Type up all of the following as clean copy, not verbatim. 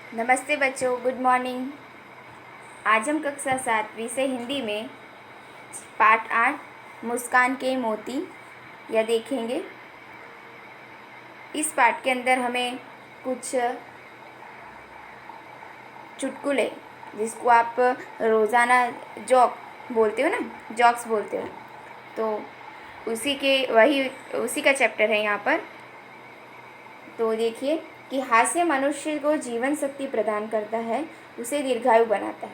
नमस्ते बच्चों, good morning. आज हम कक्षा 7 विषय हिंदी में पाठ 8 मुस्कान के मोती यह देखेंगे। इस पाठ के अंदर हमें कुछ चुटकुले, जिसको आप रोज़ाना जॉक बोलते हो ना, जॉक्स बोलते हो, तो उसी का चैप्टर है यहाँ पर। तो देखिए कि हास्य मनुष्य को जीवन शक्ति प्रदान करता है, उसे दीर्घायु बनाता है।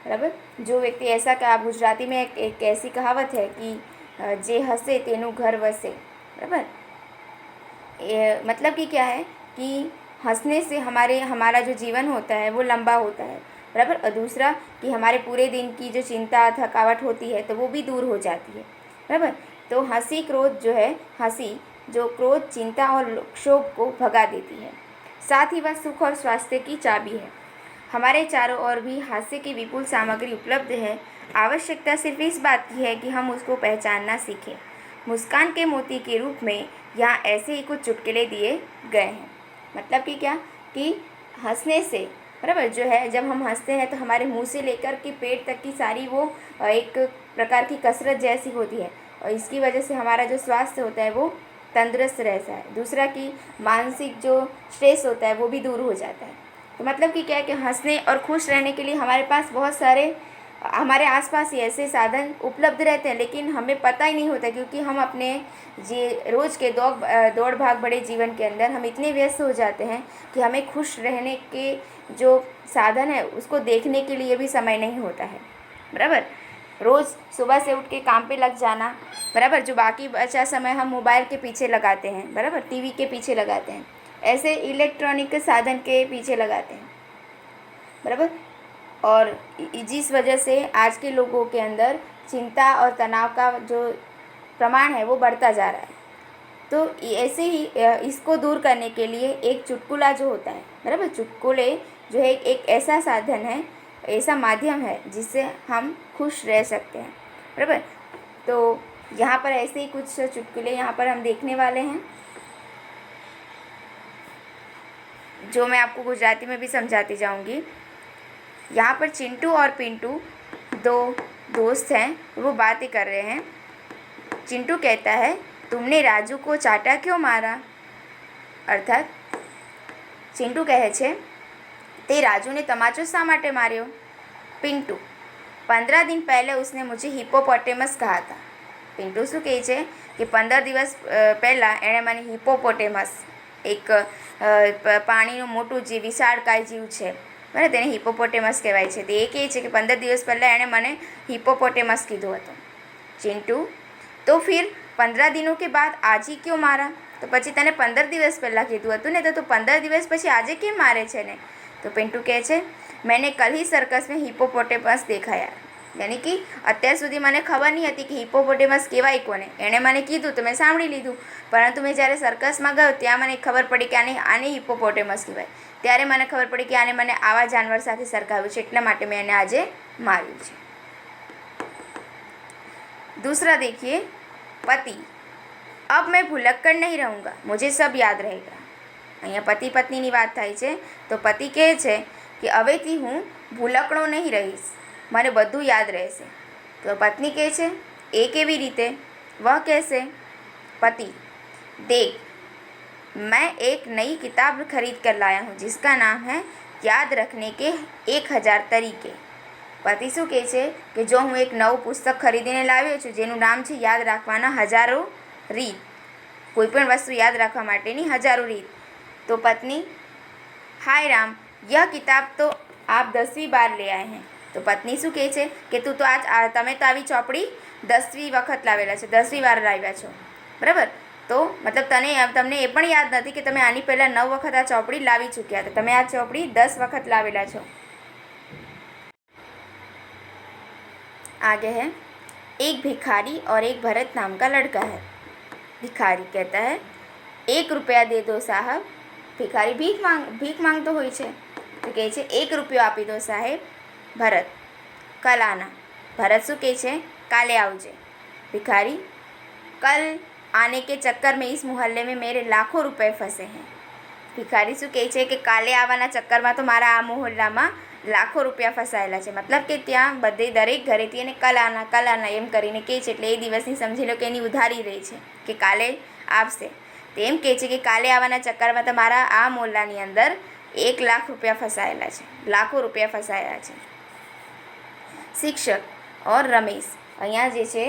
बराबर। जो व्यक्ति ऐसा का गुजराती में एक ऐसी कहावत है कि जे हंसे तेनु घर वसे। बराबर। मतलब कि क्या है कि हंसने से हमारा जो जीवन होता है वो लंबा होता है। बराबर। और दूसरा कि हमारे पूरे दिन की जो चिंता थकावट होती है तो वो भी दूर हो जाती है। बराबर। तो हंसी जो क्रोध, चिंता और क्षोभ को भगा देती है। साथ ही वह सुख और स्वास्थ्य की चाबी है। हमारे चारों ओर भी हास्य की विपुल सामग्री उपलब्ध है। आवश्यकता सिर्फ इस बात की है कि हम उसको पहचानना सीखें। मुस्कान के मोती के रूप में यहाँ ऐसे ही कुछ चुटकुले दिए गए हैं। मतलब कि क्या कि हंसने से, बराबर, जो है जब हम हंसते हैं तो हमारे मुंह से लेकर के पेट तक की सारी वो एक प्रकार की कसरत जैसी होती है, और इसकी वजह से हमारा जो स्वास्थ्य होता है वो तंदुरुस्त रहता है। दूसरा कि मानसिक जो स्ट्रेस होता है वो भी दूर हो जाता है। तो मतलब कि क्या है कि हंसने और खुश रहने के लिए हमारे पास बहुत सारे हमारे आसपास ही ऐसे साधन उपलब्ध रहते हैं, लेकिन हमें पता ही नहीं होता, क्योंकि हम अपने रोज़ के दौड़ भाग बड़े जीवन के अंदर हम इतने व्यस्त हो जाते हैं कि हमें खुश रहने के जो साधन है उसको देखने के लिए भी समय नहीं होता है। बराबर। रोज़ सुबह से उठ के काम पे लग जाना, बराबर, जो बाकी बचा समय हम मोबाइल के पीछे लगाते हैं, बराबर, टीवी के पीछे लगाते हैं, ऐसे इलेक्ट्रॉनिक साधन के पीछे लगाते हैं। बराबर। और जिस वजह से आज के लोगों के अंदर चिंता और तनाव का जो प्रमाण है वो बढ़ता जा रहा है। तो ऐसे ही इसको दूर करने के लिए एक चुटकुला जो होता है, बराबर, चुटकुले जो है एक ऐसा साधन है, ऐसा माध्यम है जिससे हम खुश रह सकते हैं। बराबर। तो यहाँ पर ऐसे ही कुछ चुटकुले यहाँ पर हम देखने वाले हैं, जो मैं आपको गुजराती में भी समझाती जाऊँगी। यहाँ पर चिंटू और पिंटू दो दोस्त हैं, वो बातें कर रहे हैं। चिंटू कहता है, तुमने राजू को चाटा क्यों मारा? अर्थात चिंटू कहे छे, ते राजू ने तमाचो शा माटे मार्यो? पिंटू, 15 दिन पहले उसने मुझे हिप्पोपोटेमस कहा था। पिंटू शू कहे छे कि 15 દિવસ પહેલાં એણે મને હિપ્પોપોટેમસ, એક પાણીનું મોટું જે વિશાળકાય જીવ છે, બરાબર, તેને હિપ્પોપોટેમસ કહેવાય છે। તે એ કહે છે કે 15 દિવસ પહેલાં એણે મને हिप्पोपोटेमस कीधो हतो। चिंटू, तो फिर 15 दिनों के बाद आज ही क्यों मारा? तो पछी तने 15 દિવસ પહેલાં કીધું હતું ને, તો 15 દિવસ પછી આજે કેમ મારે છે ને? तो पिंटू कहे छे, मैंने कल ही सर्कस में हिप्पोपोटेमस देखाया। यानी कि અત્યાર સુધી મને ખબર નહીં હતી કે હિપ્પોપોટેમસ કહેવાય કોને। એણે મને કીધું તો મેં સાંભળી લીધું, પરંતુ મેં જ્યારે સર્કસમાં ગયો ત્યાં મને ખબર પડી કે આને હિપ્પોપોટેમસ કહેવાય। ત્યારે મને ખબર પડી કે આને મને આવા જાનવર સાથે સરખાવ્યું છે, એટલા માટે મેં એને આજે માર્યું છે। दूसरा देखिए, पति, अब मैं भुलक्कड़ नहीं रहूँगा, मुझे सब याद रहेगा। અહીંયા પતિ પત્નીની વાત થાય છે। તો પતિ કહે છે કે હવેથી હું ભૂલકડો નહીં રહીશ, મને બધું યાદ રહેશે। તો પત્ની કહે છે, એ કેવી રીતે? वह कैसे? पति, देख, मैं एक नई किताब खरीद कर लाया हूँ जिसका नाम है याद रखने के 1000 तरीके। पति શું કહે છે કે જો હું એક નવું પુસ્તક ખરીદીને લાવ્યો છું જેનું નામ છે યાદ રાખવાના હજારો રીત, કોઈપણ વસ્તુ યાદ રાખવા માટેની હજારો રીત। तो पत्नी, हाय राम, यह किताब तो आप 10वीं बार ले आए हैं। तो पत्नी શું કહે છે કે તું તો તમે તો આવી ચોપડી 10મી વખત લાવેલા છો, 10મી વાર લાવ્યા છો। બરાબર। તો મતલબ તમને એ પણ યાદ નથી કે તમે આની પહેલાં 9 વખત આ ચોપડી લાવી ચૂક્યા હતા, તમે આ ચોપડી 10 વખત લાવેલા છો। आगे है, एक भिखारी और एक भरत नाम का लड़का है। भिखारी कहता है, 1 रुपया दे दो साहब। भिखारी भीख मांगतो હોય છે। તો કહે છે, 1 રૂપિયો આપી દો સાહેબ। ભરત, कल आना। भरत શું કહે છે, કાલે આવજે। भिखारी, कल आने के चक्कर में इस मोहल्ले में मेरे लाखों रुपए फंसे हैं। ભિખારી શું કહે છે કે કાલે આવવાના ચક્કરમાં તો મારા આ મોહલ્લામાં લાખો રૂપિયા ફસાયેલા છે. મતલબ કે ત્યાં બધે દરેક ઘરેથી એને કલાના એમ કરીને કહે છે. એટલે એ દિવસની સમજી લો કે એની ઉધારી રહી છે કે કાલે આવશે. તો એમ કહે છે કે કાલે આવવાના ચક્કરમાં તમારા આ મોહલ્લાની અંદર 1 લાખ રૂપિયા ફસાયેલા છે, લાખો રૂપિયા ફસાયેલા છે. શિક્ષક ઓર રમેશ, અહીંયા જે છે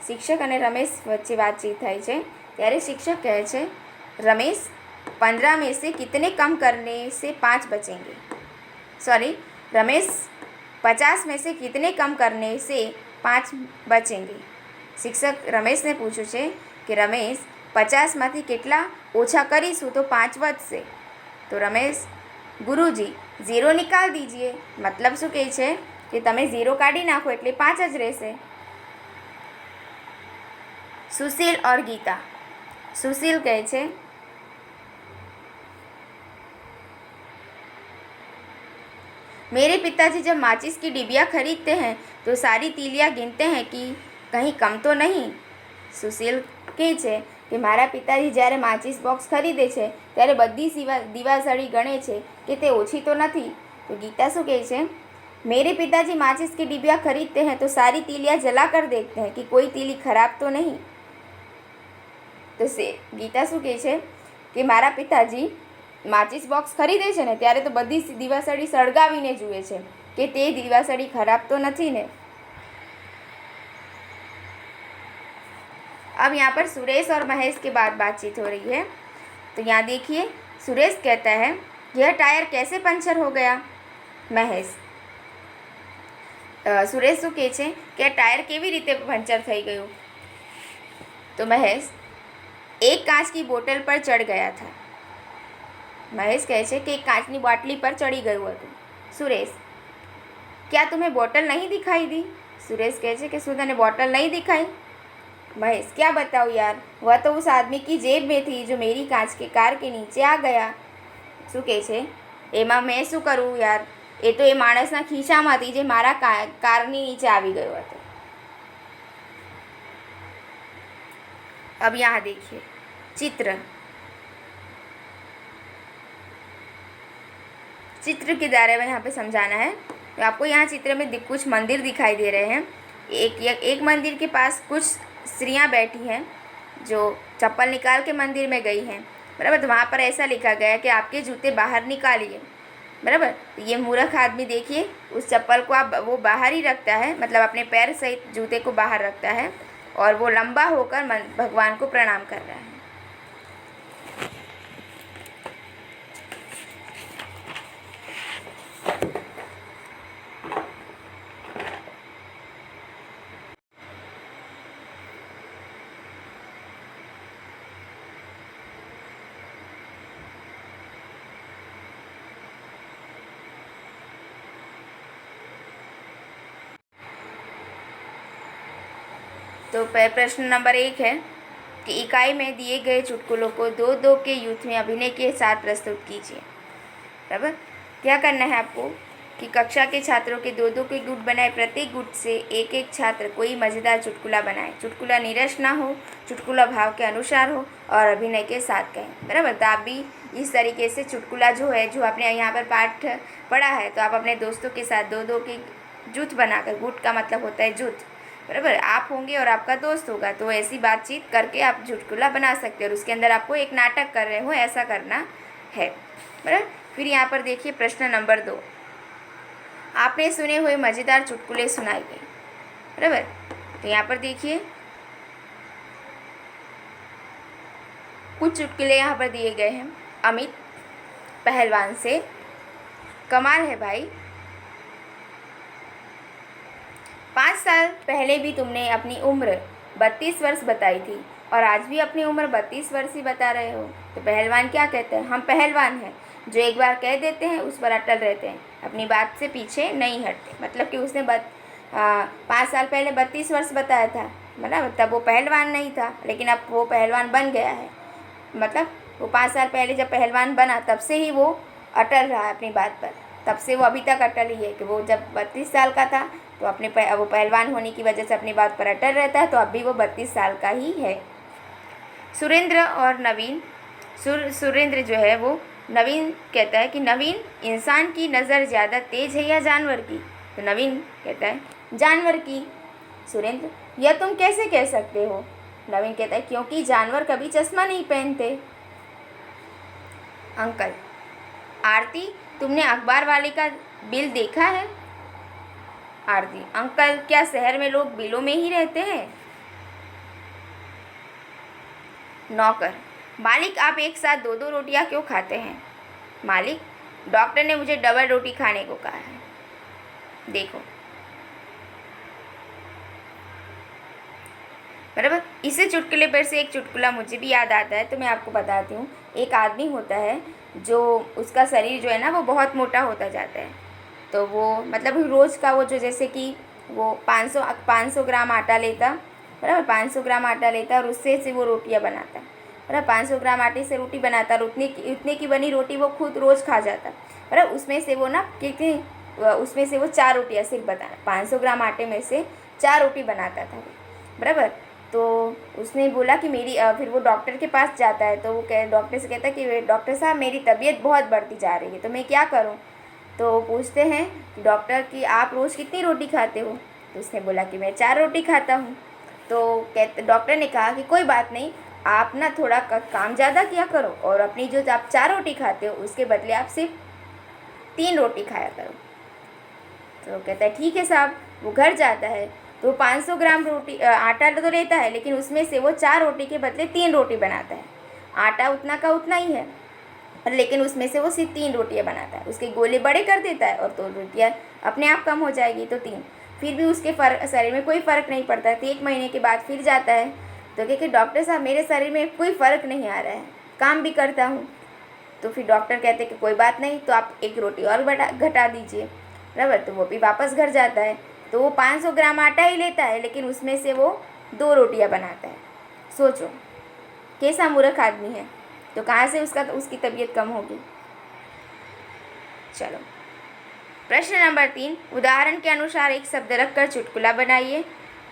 શિક્ષક અને રમેશ વચ્ચે વાતચીત થાય છે. ત્યારે શિક્ષક કહે છે रमेश 15 में से कितने कम करने से 5 बचेंगे. सॉरी, रमेश 50 में से कितने कम करने से 5 बचेंगे. શિક્ષક રમેશને પૂછ્યું છે કે રમેશ 50માંથી કેટલા ઓછા કરીશું તો 5 વધશે. તો રમેશ, ગુરુજી 0 નિકાલ દીजिए. મતલબ શું કહે છે કે તમે 0 કાઢી નાખો એટલે 5 જ રહેશે. સુશીલ और ગીતા, सुशील કહે છે मेरे पिताजी जब माचिस की डिबिया खरीदते हैं तो सारी तीलियाँ गिनते हैं कि कहीं कम तो नहीं. सुशील કહે છે કે મારા પિતાજી જ્યારે માચિસ બોક્સ ખરીદે છે ત્યારે બધી દિવાસળી ગણે છે કે તે ઓછી તો નથી. તો ગીતા શું કહે છે मेरे पिताजी माचिस की डिबिया खरीदते हैं तो सारी तीलियाँ जला कर देखते हैं कि कोई तीली खराब तो नहीं. તો ગીતા શું કહે છે કે મારા પિતાજી માચિસ બોક્સ ખરીદે છે ને ત્યારે તો બધી દિવાસળી સળગાવીને જુએ છે કે તે દિવાસળી ખરાબ તો નથી ને. अब यहाँ पर सुरेश और महेश के बाद बातचीत हो रही है. तो यहाँ देखिए, सुरेश कहता है यह टायर कैसे पंचर हो गया. महेश, सुरेश શું કહે છે કે टायर કેવી રીતે પંચર થઈ ગયું. तो महेश, एक कांच की बोतल पर चढ़ गया था. महेश કહે છે કે એક કાચની બાટલી પર ચડી ગયું હતું. सुरेश, क्या तुम्हें बोतल नहीं दिखाई दी. सुरेश કહે છે કે શું તને બોટલ नहीं दिखाई. महेश, क्या बताऊँ यार, वह तो उस आदमी की जेब में थी जो मेरी कांच के कार के नीचे आ गया. શું કહે છે એમાં મેં શું કરું યાર, એ તો એ માણસના ખિસ્સામાં હતી જે મારા કારની નીચે આવી ગયો હતો. अब यहाँ देखिए चित्र के दायरे में यहाँ पे समझाना है. तो आपको यहाँ चित्र में कुछ मंदिर दिखाई दे रहे हैं. एक मंदिर के पास कुछ स्त्रियाँ बैठी हैं जो चप्पल निकाल के मंदिर में गई हैं. बराबर. तो वहाँ पर ऐसा लिखा गया है कि आपके जूते बाहर निकालिए. बराबर. तो ये मूर्ख आदमी देखिए उस चप्पल को वो बाहर ही रखता है, मतलब अपने पैर सहित जूते को बाहर रखता है और वो लंबा होकर भगवान को प्रणाम कर रहा है. तो प्रश्न नंबर 1 है कि इकाई में दिए गए चुटकुलों को 2-2 के युद्ध में अभिनय के साथ प्रस्तुत कीजिए. बराबर. क्या करना है आपको कि कक्षा के छात्रों के 2-2 के गुट बनाए. प्रत्येक गुट से एक एक छात्र कोई मज़ेदार चुटकुला बनाए. चुटकुला नीरस ना हो, चुटकुला भाव के अनुसार हो और अभिनय के साथ कहें. बराबर. तो आप भी इस तरीके से चुटकुला जो है, जो आपने यहाँ पर पाठ पढ़ा है, तो आप अपने दोस्तों के साथ 2-2 के जुट बनाकर, गुट का मतलब होता है जुट. बराबर. आप होंगे और आपका दोस्त होगा, तो ऐसी बातचीत करके आप चुटकुला बना सकते हो और उसके अंदर आपको एक नाटक कर रहे हो ऐसा करना है. बराबर. फिर यहाँ पर देखिए प्रश्न नंबर 2, आपने सुने हुए मज़ेदार चुटकुले सुनाइए. बराबर. तो यहाँ पर देखिए कुछ चुटकुले यहाँ पर दिए गए हैं. अमित पहलवान से, कमाल है भाई, 5 साल पहले भी तुमने अपनी उम्र 32 वर्ष बताई थी और आज भी अपनी उम्र 32 वर्ष ही बता रहे हो. तो पहलवान क्या कहते हैं, हम पहलवान हैं जो एक बार कह देते हैं उस पर अटल रहते हैं, अपनी बात से पीछे नहीं हटते. मतलब कि उसने 5 साल पहले 32 वर्ष बताया था, मतलब तब वो पहलवान नहीं था, लेकिन अब वो पहलवान बन गया है. मतलब वो 5 साल पहले जब पहलवान बना तब से ही वो अटल रहा अपनी बात पर, तब से वो अभी तक अटल ही है कि वो जब 32 साल का था तो वो पहलवान होने की वजह से अपनी बात पर अटल रहता है, तो अब भी वो 32 साल का ही है. सुरेंद्र और नवीन, सुरेंद्र जो है वो नवीन कहता है कि नवीन, इंसान की नज़र ज़्यादा तेज़ है या जानवर की? तो नवीन कहता है जानवर की। सुरेंद्र, यह तुम कैसे कह सकते हो? नवीन कहता है क्योंकि जानवर कभी चश्मा नहीं पहनते। अंकल, आरती, तुमने अखबार वाले का बिल देखा है? आरती, अंकल, क्या शहर में लोग बिलों में ही रहते हैं? नौकर, मालिक, आप एक साथ दो दो रोटियां क्यों खाते हैं? मालिक, डॉक्टर ने मुझे डबल रोटी खाने को कहा है। देखो, बराबर। इसी चुटकुले पर से एक चुटकुला मुझे भी याद आता है, तो मैं आपको बताती हूँ। एक आदमी होता है जो, उसका शरीर जो है ना वो बहुत मोटा होता जाता है। तो वो मतलब रोज़ का वो जो, जैसे कि वो 500 ग्राम आटा लेता, बराबर, 500 ग्राम आटा लेता और उससे से वो रोटियां बनाता, बराबर। 500 ग्राम आटे से रोटी बनाता और उतने की बनी रोटी वो खुद रोज़ खा जाता, बराबर। उसमें से वो ना कितनी, उसमें से वो 4 रोटियाँ सिर्फ बनाना, 500 ग्राम आटे में से 4 रोटी बनाता था, बराबर। तो उसने बोला कि मेरी फिर वो डॉक्टर के पास जाता है, तो वो डॉक्टर से कहता है कि डॉक्टर साहब, मेरी तबीयत बहुत बढ़ती जा रही है, तो मैं क्या करूं? तो पूछते हैं डॉक्टर कि आप रोज़ कितनी रोटी खाते हो? तो उसने बोला कि मैं 4 रोटी खाता हूँ। तो डॉक्टर ने कहा कि कोई बात नहीं, आप ना थोड़ा काम ज़्यादा किया करो और अपनी जो आप 4 रोटी खाते हो उसके बदले आप सिर्फ 3 रोटी खाया करो। तो कहता है ठीक है साहब। वो घर जाता है तो 500 ग्राम रोटी आटा तो लेता है, लेकिन उसमें से वो 4 रोटी के बदले 3 रोटी बनाता है। आटा उतना का उतना ही है, लेकिन उसमें से वो सिर्फ 3 रोटियां बनाता है। उसके गोले बड़े कर देता है और तो रोटियां अपने आप कम हो जाएगी, तो 3। फिर भी उसके शरीर में कोई फ़र्क नहीं पड़ता है। तो 1 महीने के बाद फिर जाता है, तो कहते डॉक्टर साहब, मेरे शरीर में कोई फ़र्क नहीं आ रहा है, काम भी करता हूँ। तो फिर डॉक्टर कहते कि कोई बात नहीं, तो आप 1 रोटी और घटा दीजिए, बराबर। तो वो भी वापस घर जाता है, तो वो 500 ग्राम आटा ही लेता है, लेकिन उसमें से वो 2 रोटियां बनाता है। सोचो कैसा मूर्ख आदमी है। तो कहाँ से उसकी तबीयत कम होगी? चलो, प्रश्न नंबर 3, उदाहरण के अनुसार एक शब्द रखकर चुटकुला बनाइए।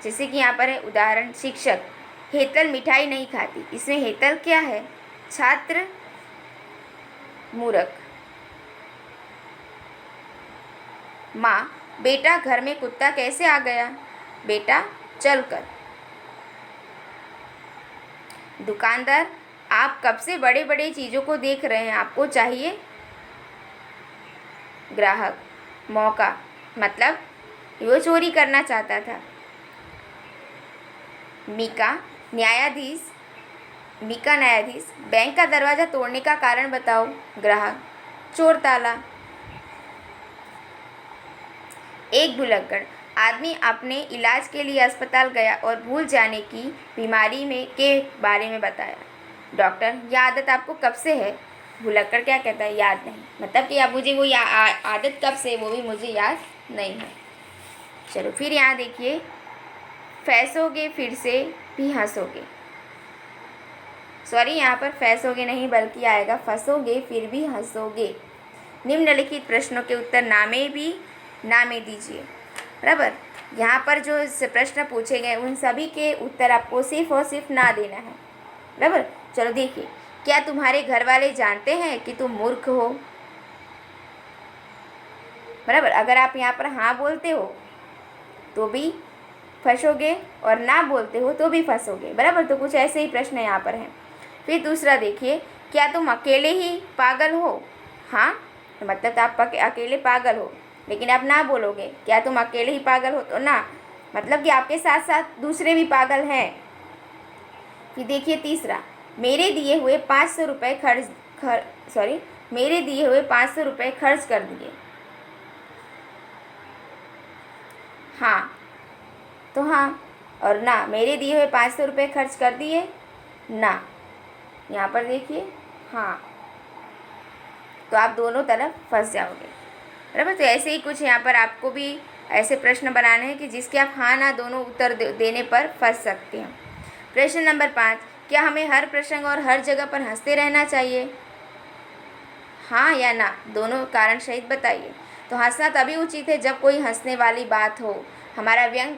जैसे कि यहाँ पर है उदाहरण, शिक्षक, हेतल मिठाई नहीं खाती। इसमें हेतल क्या है? छात्र, मूर्ख। माँ, बेटा, घर में कुत्ता कैसे आ गया? बेटा, चलकर। दुकानदार, आप कब से बड़े बड़े चीज़ों को देख रहे हैं, आपको चाहिए? ग्राहक, मौका, मतलब वो चोरी करना चाहता था। मीका, न्यायाधीश, बैंक का दरवाज़ा तोड़ने का कारण बताओ। ग्राहक, चोर ताला। एक भुलक्कड़, आदमी अपने इलाज के लिए अस्पताल गया और भूल जाने की बीमारी के बारे में बताया। डॉक्टर, यह आदत आपको कब से है? भुलक्कड़ क्या कहता है? याद नहीं। मतलब कि अब मुझे वो आदत कब से, वो भी मुझे याद नहीं है। चलो फिर यहाँ देखिए, फैसोगे फिर से भी हंसोगे। सॉरी, यहाँ पर फैसोगे नहीं बल्कि आएगा फंसोगे फिर भी हंसोगे। निम्नलिखित प्रश्नों के उत्तर नामे दीजिए, बराबर। यहाँ पर जो प्रश्न पूछे गए उन सभी के उत्तर आपको सिर्फ और सिर्फ ना देना है, बराबर। चलो देखिए, क्या तुम्हारे घर वाले जानते हैं कि तुम मूर्ख हो? बराबर। अगर आप यहाँ पर हाँ बोलते हो तो भी फंसोगे और ना बोलते हो तो भी फंसोगे, बराबर। तो कुछ ऐसे ही प्रश्न यहाँ पर हैं। फिर दूसरा देखिए, क्या तुम अकेले ही पागल हो? हाँ, मतलब आप अकेले पागल हो, लेकिन आप ना बोलोगे क्या तुम अकेले ही पागल हो, तो ना, मतलब कि आपके साथ साथ दूसरे भी पागल हैं। फिर देखिए तीसरा, मेरे दिए हुए 500 रुपये खर्च कर दिए। हाँ तो हाँ, और ना, मेरे दिए हुए 500 रुपये खर्च कर दिए ना। यहाँ पर देखिए हाँ, तो आप दोनों तरफ फंस जाओगे, बराबर। तो ऐसे ही कुछ यहाँ पर आपको भी ऐसे प्रश्न बनाने हैं कि जिसके आप हाँ ना दोनों उत्तर देने पर फंस सकते हैं। प्रश्न नंबर 5, क्या हमें हर प्रसंग और हर जगह पर हंसते रहना चाहिए? हाँ या ना, दोनों कारण सहित बताइए। तो हंसना तभी उचित है जब कोई हंसने वाली बात हो। हमारा व्यंग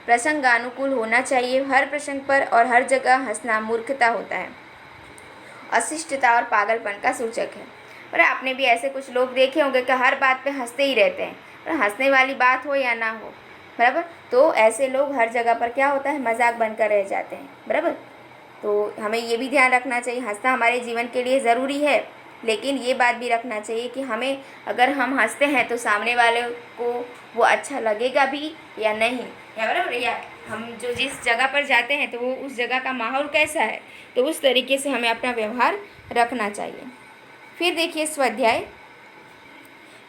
प्रसंगानुकूल होना चाहिए। हर प्रसंग पर और हर जगह हंसना मूर्खता होता है। अशिष्टता और पागलपन का सूचक है। और आपने भी ऐसे कुछ लोग देखे होंगे कि हर बात पे हंसते ही रहते हैं, और हंसने वाली बात हो या ना हो, बराबर, तो ऐसे लोग हर जगह पर क्या होता है, मजाक बनकर रह जाते हैं, बराबर। तो हमें ये भी ध्यान रखना चाहिए, हंसना हमारे जीवन के लिए ज़रूरी है, लेकिन ये बात भी रखना चाहिए कि हमें, अगर हम हंसते हैं तो सामने वाले को वो अच्छा लगेगा भी या नहीं, या बराबर, या हम जो जिस जगह पर जाते हैं तो वो उस जगह का माहौल कैसा है, तो उस तरीके से हमें अपना व्यवहार रखना चाहिए। फिर देखिए स्वाध्याय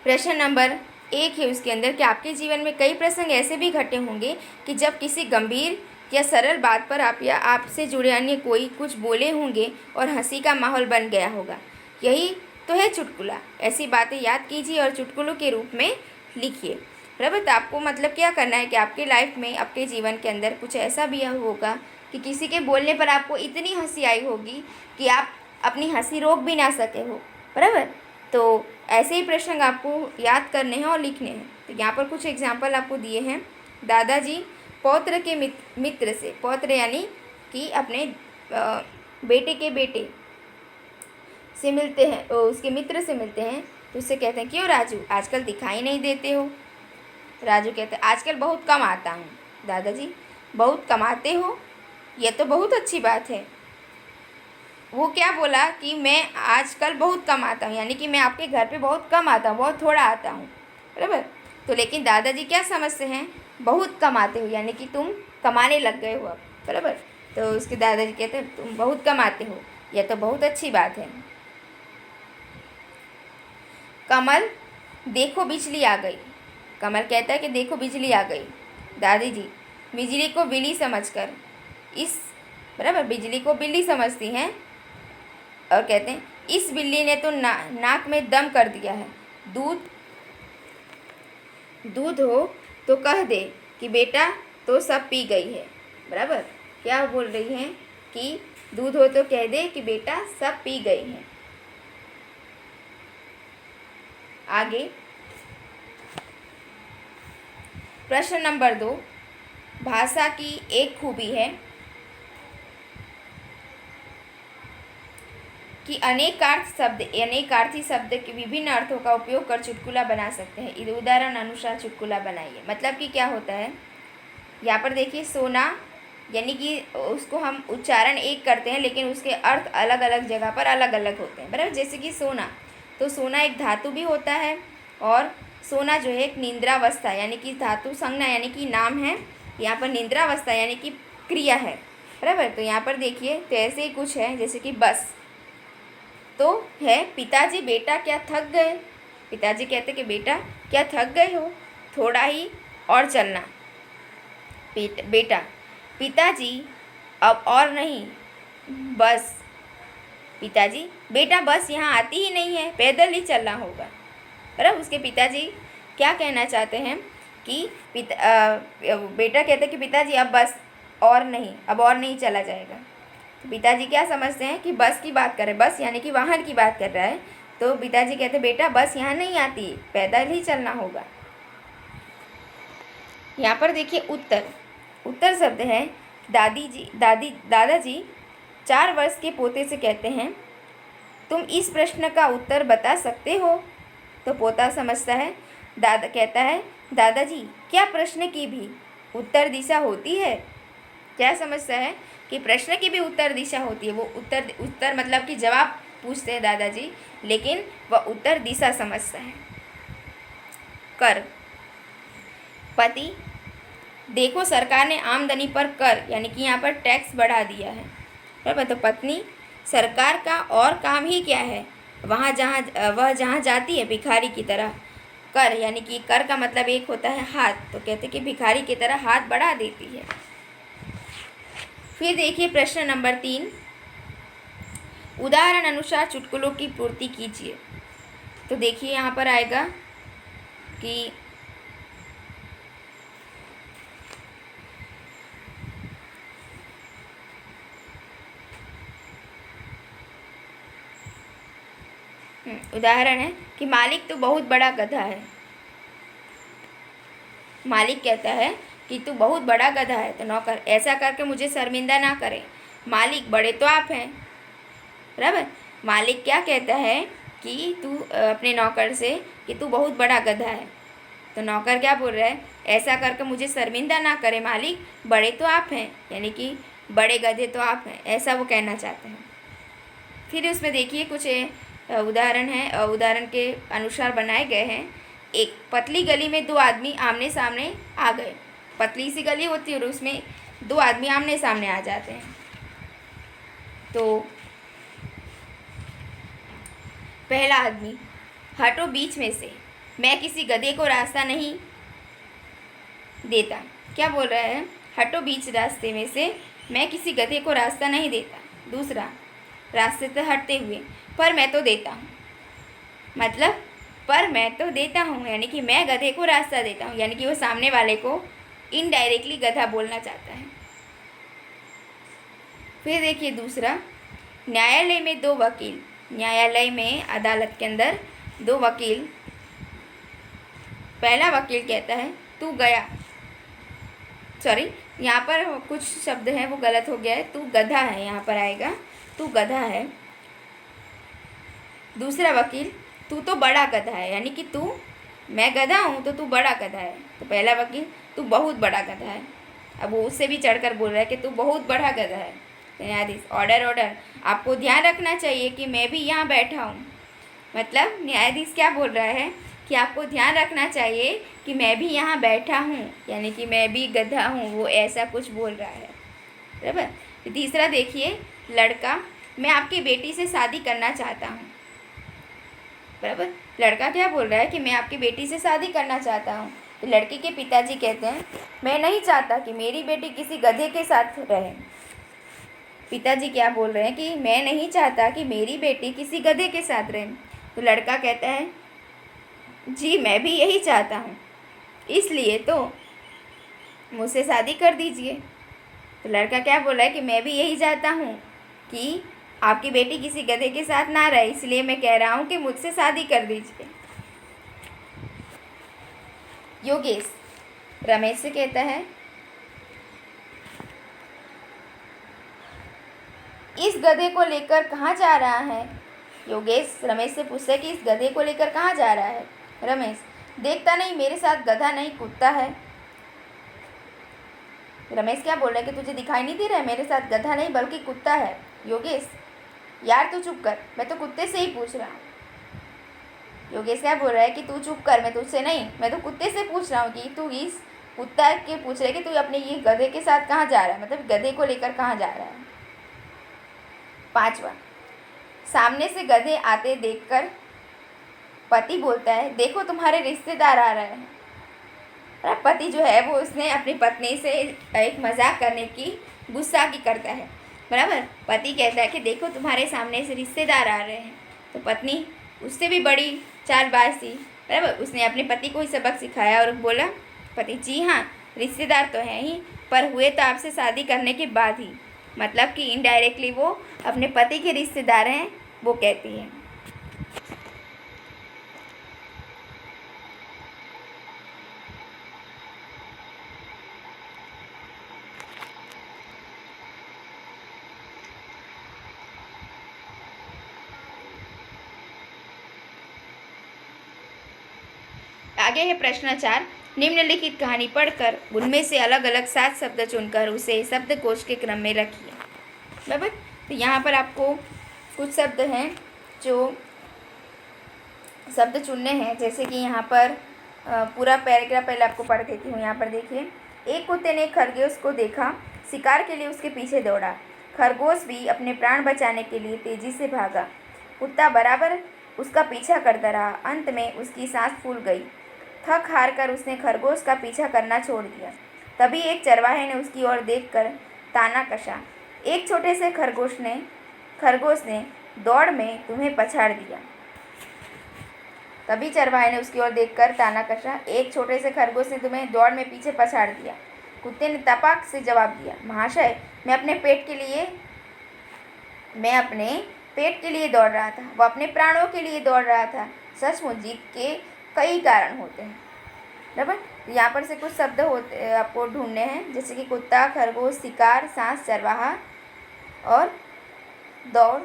प्रश्न नंबर 1 है उसके अंदर कि आपके जीवन में कई प्रसंग ऐसे भी घटे होंगे कि जब किसी गंभीर या सरल बात पर आप या आपसे जुड़े अन्य कोई कुछ बोले होंगे और हंसी का माहौल बन गया होगा। यही तो है चुटकुला। ऐसी बातें याद कीजिए और चुटकुलों के रूप में लिखिए, बराबर। तो आपको मतलब क्या करना है कि आपके लाइफ में, आपके जीवन के अंदर कुछ ऐसा भी होगा कि किसी के बोलने पर आपको इतनी हंसी आई होगी कि आप अपनी हंसी रोक भी ना सके हो, बराबर। तो ऐसे ही प्रसंग आपको याद करने हैं और लिखने हैं। तो यहाँ पर कुछ एग्जाम्पल आपको दिए हैं। दादाजी पौत्र के मित्र से, पौत्र यानी कि अपने बेटे के बेटे से मिलते हैं, उसके मित्र से मिलते हैं, तो उससे कहते हैं, क्यों राजू आजकल दिखाई नहीं देते हो। राजू कहते हैं, आजकल बहुत कम आता हूँ। दादाजी, बहुत कम आते हो, यह तो बहुत अच्छी बात है। वो क्या बोला कि मैं आजकल बहुत कम आता हूँ, यानी कि मैं आपके घर पे बहुत कम आता हूँ, बहुत थोड़ा आता हूँ, बराबर। तो लेकिन दादाजी क्या समझते हैं, बहुत कम आते हो यानी कि तुम कमाने लग गए हो अब, बराबर। तो उसके दादाजी कहते हैं, तुम बहुत कम आते हो, यह तो बहुत अच्छी बात है। कमल, देखो बिजली आ गई। कमल कहता है कि देखो बिजली आ गई। दादी बिजली को बिल्ली समझकर इस, बराबर, बिजली को बिल्ली समझती हैं और कहते हैं, इस बिल्ली ने तो नाक में दम कर दिया है। दूध हो तो कह दे कि बेटा तो सब पी गई है, बराबर। क्या बोल रही हैं कि दूध हो तो कह दे कि बेटा सब पी गई है। आगे प्रश्न नंबर 2, भाषा की एक खूबी है कि अनेकार्थी शब्द के विभिन्न अर्थों का उपयोग कर चुटकुला बना सकते हैं। इस उदाहरण अनुसार चुटकुला बनाइए। मतलब कि क्या होता है, यहाँ पर देखिए, सोना यानी कि उसको हम उच्चारण एक करते हैं लेकिन उसके अर्थ अलग अलग जगह पर अलग अलग होते हैं, बराबर। जैसे कि सोना, तो सोना एक धातु भी होता है, और सोना जो है एक निंद्रावस्था यानी कि धातु संज्ञा यानी कि नाम है। यहाँ पर निंद्रावस्था यानी कि क्रिया है, बराबर। तो यहाँ पर देखिए, तो ऐसे ही कुछ है, जैसे कि बस तो है, पिताजी बेटा क्या थक गए। पिताजी कहते कि बेटा क्या थक गए हो, थोड़ा ही और चलना। बेटा, पिताजी अब और नहीं, बस। पिताजी, बेटा बस यहाँ आती ही नहीं है, पैदल ही चलना होगा, बराबर। उसके पिताजी क्या कहना चाहते हैं कि बेटा कहते कि पिताजी अब बस और नहीं, अब और नहीं चला जाएगा। तो पिताजी क्या समझते हैं कि बस की बात कर रहे, बस यानी कि वाहन की बात कर रहा है। तो पिताजी कहते बेटा बस यहाँ नहीं आती, पैदल ही चलना होगा। यहाँ पर देखिए उत्तर शब्द है, दादाजी 4 वर्ष के पोते से कहते हैं, तुम इस प्रश्न का उत्तर बता सकते हो। तो पोता समझता है, कहता है, दादाजी क्या प्रश्न की भी उत्तर दिशा होती है। क्या समझता है कि प्रश्न की भी उत्तर दिशा होती है। वो उत्तर मतलब कि जवाब पूछते हैं दादाजी, लेकिन वह उत्तर दिशा समझता है। कर, पति, देखो सरकार ने आमदनी पर कर यानी कि यहाँ पर टैक्स बढ़ा दिया है, बराबर। तो पत्नी, सरकार का और काम ही क्या है, वह जहाँ जाती है भिखारी की तरह। कर यानी कि कर का मतलब एक होता है हाथ, तो कहते कि भिखारी की तरह हाथ बढ़ा देती है। फिर देखिए प्रश्न नंबर 3, उदाहरण अनुसार चुटकुलों की पूर्ति कीजिए। तो देखिए यहाँ पर आएगा कि उदाहरण है कि मालिक तो बहुत बड़ा गधा है। मालिक कहता है कि तू बहुत बड़ा गधा है। तो नौकर, ऐसा करके मुझे शर्मिंदा ना करें, मालिक बड़े तो आप हैं। बराबर। मालिक क्या कहता है कि तू अपने नौकर से कि तू बहुत बड़ा गधा है। तो नौकर क्या बोल रहा है, ऐसा करके मुझे शर्मिंदा ना करे मालिक, बड़े तो आप हैं, यानी कि बड़े गधे तो आप हैं, ऐसा वो कहना चाहते हैं। फिर उसमें देखिए कुछ उदाहरण है, उदाहरण के अनुसार बनाए गए हैं। एक पतली गली में दो आदमी आमने सामने आ गए। पतली सी गली होती है और उसमें दो आदमी आमने सामने आ जाते हैं। तो पहला आदमी, हटो बीच में से, मैं किसी गधे को रास्ता नहीं देता। क्या बोल रहा है, हटो बीच रास्ते में से, मैं किसी गधे को रास्ता नहीं देता। दूसरा, रास्ते से हटते हुए, पर मैं तो देता हूँ। मतलब पर मैं तो देता हूँ, यानी कि मैं गधे को रास्ता देता हूँ, यानी कि वो सामने वाले को इनडायरेक्टली गधा बोलना चाहता है। फिर देखिए दूसरा, न्यायालय में दो वकील, न्यायालय में अदालत के अंदर दो वकील। पहला वकील कहता है तू गया, सॉरी यहाँ पर कुछ शब्द हैं वो गलत हो गया है, तू गधा है, यहाँ पर आएगा तू गधा है। दूसरा वकील, तू तो बड़ा गधा है, यानी कि तू, मैं गधा हूँ तो तू बड़ा गधा है। तो पहला वकील, तू बहुत बड़ा गधा है। अब वो उससे भी चढ़कर बोल रहा है कि तू बहुत बड़ा गधा है। तो न्यायाधीश, ऑर्डर ऑर्डर, आपको ध्यान रखना चाहिए कि मैं भी यहाँ बैठा हूँ। मतलब न्यायाधीश क्या बोल रहा है कि आपको ध्यान रखना चाहिए कि मैं भी यहाँ बैठा हूँ, यानी कि मैं भी गधा हूँ, वो ऐसा कुछ बोल रहा है। बराबर। तीसरा देखिए, लड़का, मैं आपकी बेटी से शादी करना चाहता हूँ। बराबर। लड़का क्या बोल रहा है कि मैं आपकी बेटी से शादी करना चाहता हूँ। तो लड़की के पिताजी कहते हैं मैं नहीं चाहता कि मेरी बेटी किसी गधे के साथ रहे। पिताजी क्या बोल रहे हैं कि मैं नहीं चाहता कि मेरी बेटी किसी गधे के साथ रहे। तो लड़का कहता है जी मैं भी यही चाहता हूँ, इसलिए तो मुझसे शादी कर दीजिए। तो लड़का क्या बोल रहा है कि मैं भी यही चाहता हूँ कि आपकी बेटी किसी गधे के साथ ना रहे, इसलिए मैं कह रहा हूँ कि मुझसे शादी कर दीजिए। योगेश रमेश से कहता है इस गधे को लेकर कहाँ जा रहा है। योगेश रमेश से पूछता है कि इस गधे को लेकर कहाँ जा रहा है। रमेश, देखता नहीं मेरे साथ गधा नहीं कुत्ता है। रमेश क्या बोल रहा है कि तुझे दिखाई नहीं दे रहा है, मेरे साथ गधा नहीं बल्कि कुत्ता है। योगेश, यार तू चुप कर, मैं तो कुत्ते से ही पूछ रहा हूँ। योगेश क्या बोल रहा है कि तू चुप कर, मैं तुझसे नहीं, मैं तो कुत्ते से पूछ रहा हूँ कि तू इस कुत्ता के पूछ रहे कि तू अपने ये गधे के साथ कहाँ जा रहा है, मतलब गधे को लेकर कहाँ जा रहा है। पांचवा, सामने से गधे आते देखकर पति बोलता है देखो तुम्हारे रिश्तेदार आ रहे हैं। और पति जो है वो उसने अपनी पत्नी से एक मजाक करने की गुस्सा की करता है। बराबर। पति कहता है कि देखो तुम्हारे सामने से रिश्तेदार आ रहे हैं। तो पत्नी उससे भी बड़ी चालबाज थी। बराबर। उसने अपने पति को ही सबक सिखाया और बोला पति जी हाँ रिश्तेदार तो हैं ही, पर हुए तो आपसे शादी करने के बाद ही। मतलब कि इनडायरेक्टली वो अपने पति के रिश्तेदार हैं वो कहती है। आगे है प्रश्न 4। निम्नलिखित कहानी पढ़कर उनमें से अलग अलग 7 शब्द चुनकर उसे शब्दकोश के क्रम में रखिए। बराबर। तो यहाँ पर आपको कुछ शब्द हैं जो शब्द चुनने हैं, जैसे कि यहाँ पर पूरा पैराग्राफ पहले आपको पढ़ देती हूँ। यहाँ पर देखिए, एक कुत्ते ने खरगोश को देखा, शिकार के लिए उसके पीछे दौड़ा। खरगोश भी अपने प्राण बचाने के लिए तेजी से भागा। कुत्ता बराबर उसका पीछा करता रहा। अंत में उसकी सांस फूल गई। थक हार कर उसने खरगोश का पीछा करना छोड़ दिया। तभी एक चरवाहे ने उसकी ओर देखकर ताना कसा। एक छोटे से खरगोश ने दौड़ में तुम्हें पछाड़ दिया। तभी चरवाहे ने उसकी ओर देखकर ताना कसा। एक छोटे से खरगोश ने तुम्हें दौड़ में पीछे पछाड़ दिया। कुत्ते ने तपाक से जवाब दिया, महाशय मैं अपने पेट के लिए दौड़ रहा था, वह अपने प्राणों के लिए दौड़ रहा था। सचमुच जीत के कई कारण होते हैं। बराबर। यहाँ पर से कुछ शब्द होते आपको ढूंढने हैं, जैसे कि कुत्ता, खरगोश, शिकार, सांस, चरवाहा और दौड़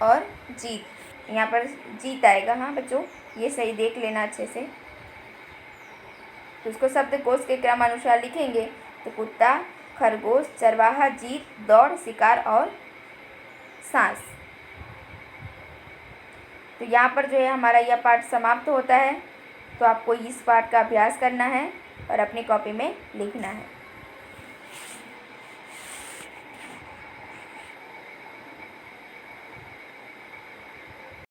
और जीत। यहाँ पर जीत आएगा। हाँ बच्चों, ये सही देख लेना अच्छे से। तो इसको शब्दकोश के क्रमानुसार लिखेंगे तो कुत्ता, खरगोश, चरवाहा, जीत, दौड़, शिकार और सांस। तो यहाँ पर जो है हमारा यह पाठ समाप्त होता है। तो आपको इस पाठ का अभ्यास करना है और अपनी कॉपी में लिखना है।